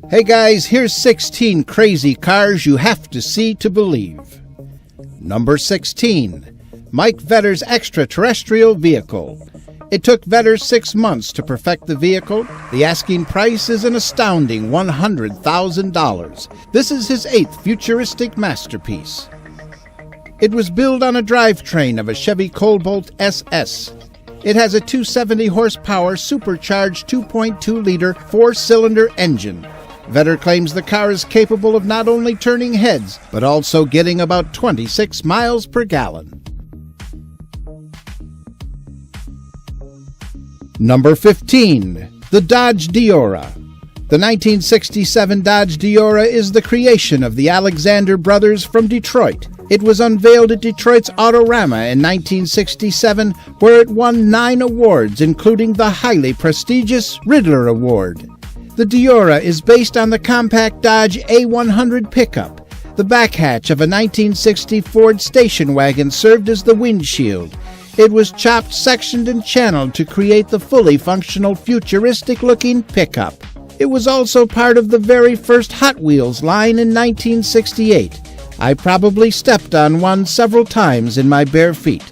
Hey guys, here's 16 crazy cars you have to see to believe. Number 16. Mike Vetter's extraterrestrial vehicle. It took Vetter 6 months to perfect the vehicle. The asking price is an astounding $100,000. This is his 8th futuristic masterpiece. It was built on a drivetrain of a Chevy Cobalt SS. It has a 270 horsepower supercharged 2.2-liter 4-cylinder engine. Vetter claims the car is capable of not only turning heads, but also getting about 26 miles per gallon. Number 15. The Dodge Deora. The 1967 Dodge Deora is the creation of the Alexander brothers from Detroit. It was unveiled at Detroit's Autorama in 1967, where it won 9 awards, including the highly prestigious Riddler Award. The Deora is based on the compact Dodge A100 pickup. The back hatch of a 1960 Ford station wagon served as the windshield. It was chopped, sectioned, and channeled to create the fully functional, futuristic-looking pickup. It was also part of the very first Hot Wheels line in 1968. I probably stepped on one several times in my bare feet.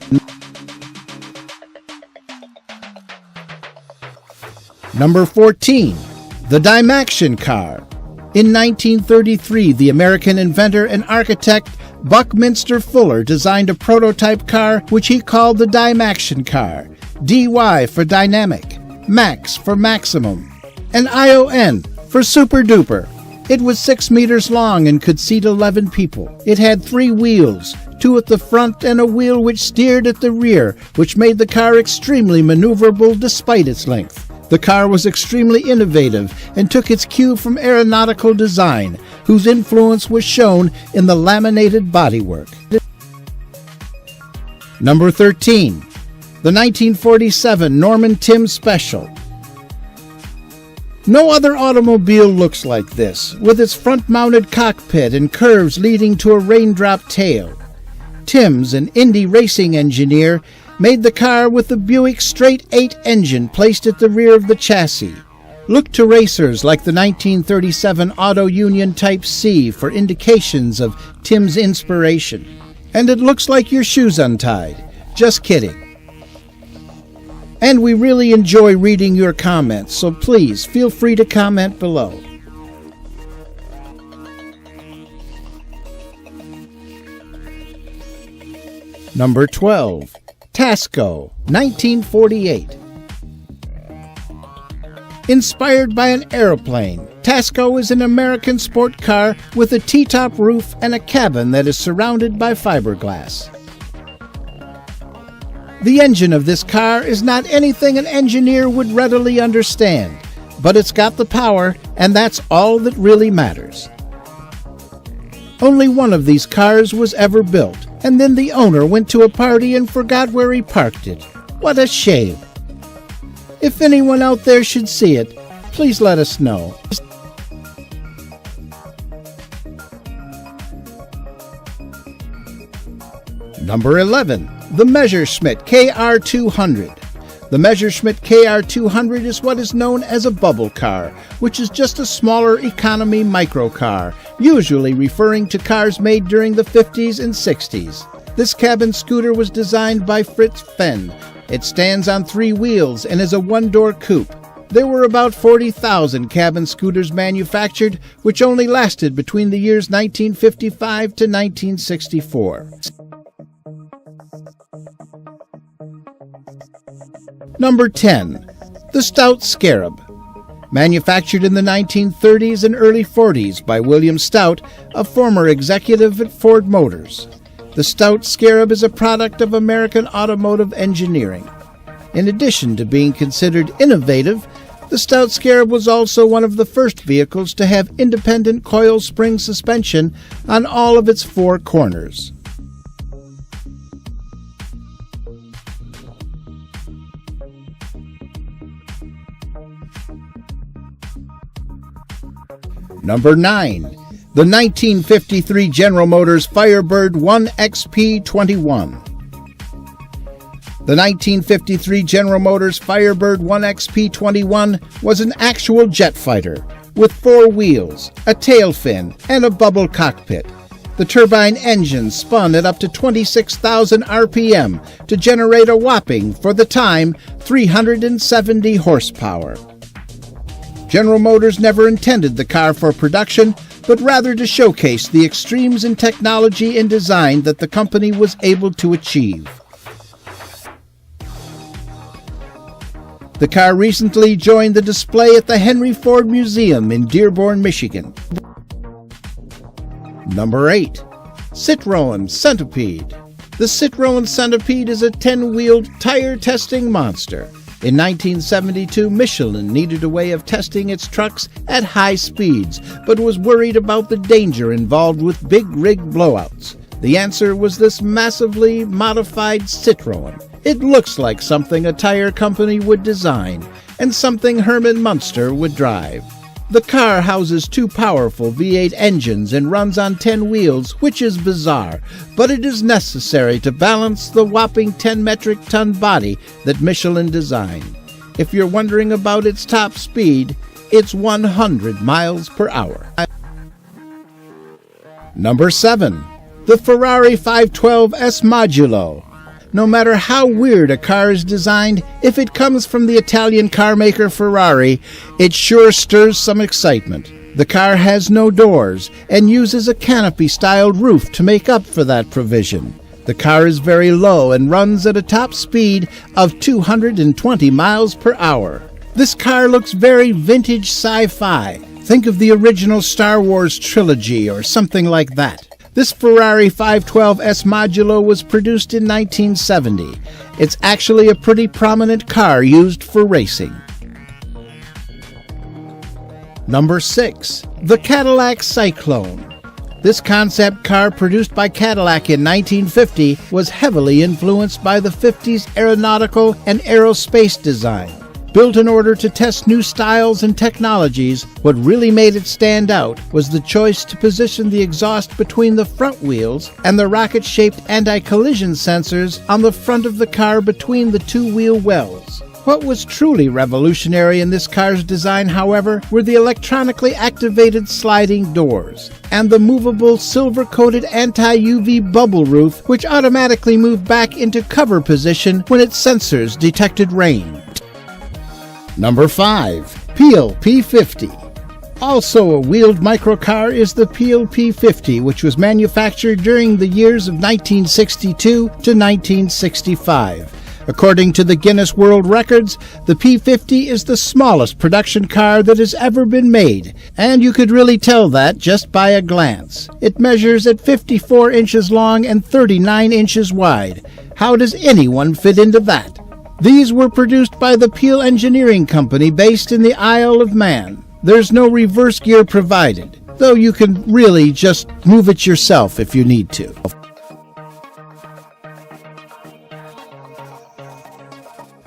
Number 14. The Dymaxion car. In 1933, the American inventor and architect Buckminster Fuller designed a prototype car which he called the Dymaxion car, DY for dynamic, Max for maximum, and ION for super duper. It was 6 meters long and could seat 11 people. It had 3 wheels, 2 at the front and a wheel which steered at the rear, which made the car extremely maneuverable despite its length. The car was extremely innovative and took its cue from aeronautical design, whose influence was shown in the laminated bodywork. Number 13. The 1947 Norman Timms Special. No other automobile looks like this, with its front-mounted cockpit and curves leading to a raindrop tail. Timms, an Indy racing engineer, made the car with the Buick Straight 8 engine placed at the rear of the chassis. Look to racers like the 1937 Auto Union Type C for indications of Timms' inspiration. And it looks like your shoe's untied. Just kidding. And we really enjoy reading your comments, so please feel free to comment below. Number 12. Tasco, 1948. Inspired by an aeroplane, Tasco is an American sport car with a T-top roof and a cabin that is surrounded by fiberglass. The engine of this car is not anything an engineer would readily understand, but it's got the power, and that's all that really matters. Only one of these cars was ever built, and then the owner went to a party and forgot where he parked it. What a shame. If anyone out there should see it, please let us know. Number 11. The Messerschmitt KR200. The Messerschmitt KR200 is what is known as a bubble car, which is just a smaller economy microcar, usually referring to cars made during the 50s and 60s. This cabin scooter was designed by Fritz Fenn. It stands on 3 wheels and is a 1-door coupe. There were about 40,000 cabin scooters manufactured, which only lasted between the years 1955 to 1964. Number 10. The Stout Scarab. Manufactured in the 1930s and early 40s by William Stout, a former executive at Ford Motors. The Stout Scarab is a product of American automotive engineering. In addition to being considered innovative, the Stout Scarab was also one of the first vehicles to have independent coil spring suspension on all of its 4 corners. Number 9. The 1953 General Motors Firebird 1XP21. The 1953 General Motors Firebird 1XP21 was an actual jet fighter, with 4 wheels, a tail fin, and a bubble cockpit. The turbine engine spun at up to 26,000 RPM to generate a whopping, for the time, 370 horsepower. General Motors never intended the car for production, but rather to showcase the extremes in technology and design that the company was able to achieve. The car recently joined the display at the Henry Ford Museum in Dearborn, Michigan. Number 8. Citroën Centipede. The Citroën Centipede is a 10-wheeled tire-testing monster. In 1972, Michelin needed a way of testing its trucks at high speeds, but was worried about the danger involved with big rig blowouts. The answer was this massively modified Citroën. It looks like something a tire company would design, and something Herman Munster would drive. The car houses 2 powerful V8 engines and runs on 10 wheels, which is bizarre, but it is necessary to balance the whopping 10 metric ton body that Michelin designed. If you're wondering about its top speed, it's 100 miles per hour. Number 7. The Ferrari 512 S Modulo. No matter how weird a car is designed, if it comes from the Italian carmaker Ferrari, it sure stirs some excitement. The car has no doors and uses a canopy-styled roof to make up for that provision. The car is very low and runs at a top speed of 220 miles per hour. This car looks very vintage sci-fi. Think of the original Star Wars trilogy or something like that. This Ferrari 512 S Modulo was produced in 1970. It's actually a pretty prominent car used for racing. Number 6. The Cadillac Cyclone. This concept car, produced by Cadillac in 1950, was heavily influenced by the 50s aeronautical and aerospace design. Built in order to test new styles and technologies, what really made it stand out was the choice to position the exhaust between the front wheels and the rocket-shaped anti-collision sensors on the front of the car between the 2 wheel wells. What was truly revolutionary in this car's design, however, were the electronically activated sliding doors and the movable silver-coated anti-UV bubble roof, which automatically moved back into cover position when its sensors detected rain. Number 5. Peel P50. Also a wheeled microcar is the Peel P50, which was manufactured during the years of 1962 to 1965. According to the Guinness World Records, the P50 is the smallest production car that has ever been made, and you could really tell that just by a glance. It measures at 54 inches long and 39 inches wide. How does anyone fit into that? These were produced by the Peel Engineering Company based in the Isle of Man. There's no reverse gear provided, though you can really just move it yourself if you need to.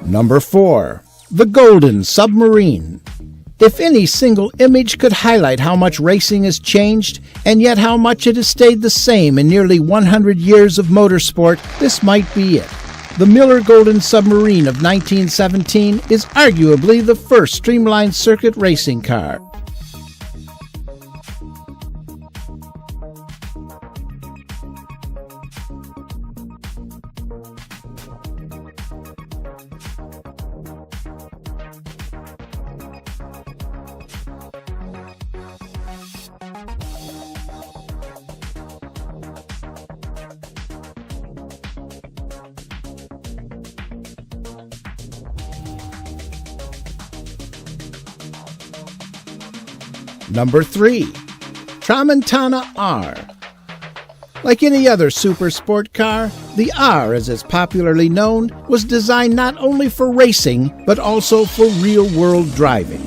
Number 4. The Golden Submarine. If any single image could highlight how much racing has changed, and yet how much it has stayed the same in nearly 100 years of motorsport, this might be it. The Miller Golden Submarine of 1917 is arguably the first streamlined circuit racing car. Number 3. Tramontana R. Like any other super sport car, the R, as it's popularly known, was designed not only for racing, but also for real-world driving.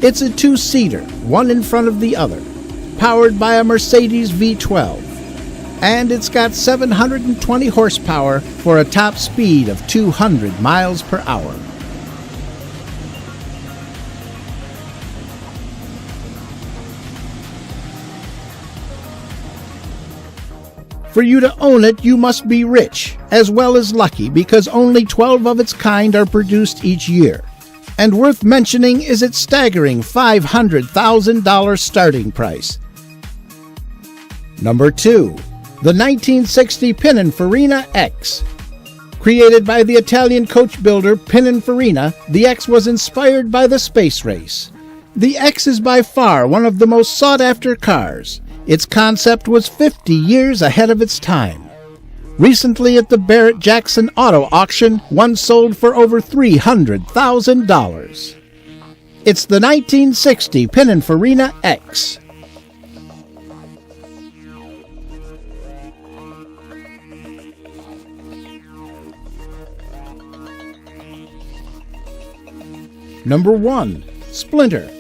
It's a 2-seater, one in front of the other, powered by a Mercedes V12, and it's got 720 horsepower for a top speed of 200 miles per hour. For you to own it, you must be rich, as well as lucky, because only 12 of its kind are produced each year. And worth mentioning is its staggering $500,000 starting price. Number 2. The 1960 Pininfarina X. Created by the Italian coach builder Pininfarina, the X was inspired by the space race. The X is by far one of the most sought-after cars. Its concept was 50 years ahead of its time. Recently at the Barrett-Jackson Auto Auction, one sold for over $300,000. It's the 1960 Pininfarina X. Number 1. Splinter.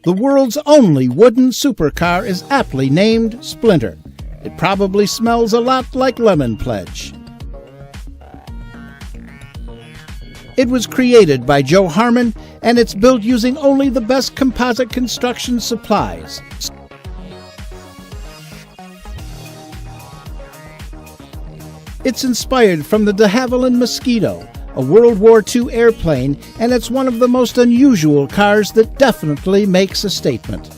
The world's only wooden supercar is aptly named Splinter. It probably smells a lot like Lemon Pledge. It was created by Joe Harmon, and it's built using only the best composite construction supplies. It's inspired from the de Havilland Mosquito, a World War II airplane, and it's one of the most unusual cars that definitely makes a statement.